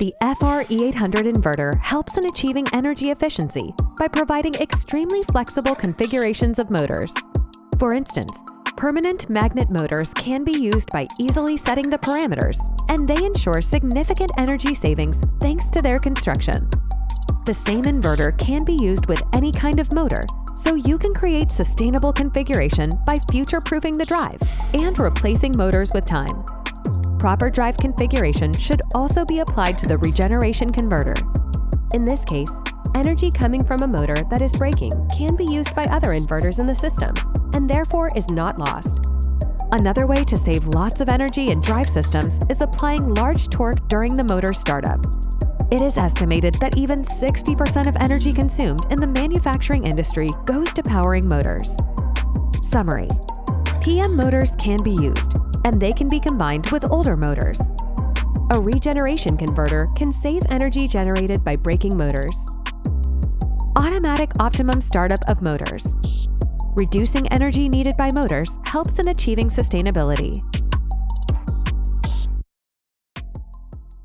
The FR-E800 inverter helps in achieving energy efficiency by providing extremely flexible configurations of motors. For instance, permanent magnet motors can be used by easily setting the parameters, and they ensure significant energy savings thanks to their construction. The same inverter can be used with any kind of motor, so you can create sustainable configuration by future-proofing the drive and replacing motors with time. Proper drive configuration should also be applied to the regeneration converter. In this case, energy coming from a motor that is breaking can be used by other inverters in the system, and therefore is not lost. Another way to save lots of energy in drive systems is applying large torque during the motor startup. It is estimated that even 60% of energy consumed in the manufacturing industry goes to powering motors. Summary: PM motors can be used, and they can be combined with older motors. A regeneration converter can save energy generated by breaking motors. Automatic optimum startup of motors. Reducing energy needed by motors helps in achieving sustainability.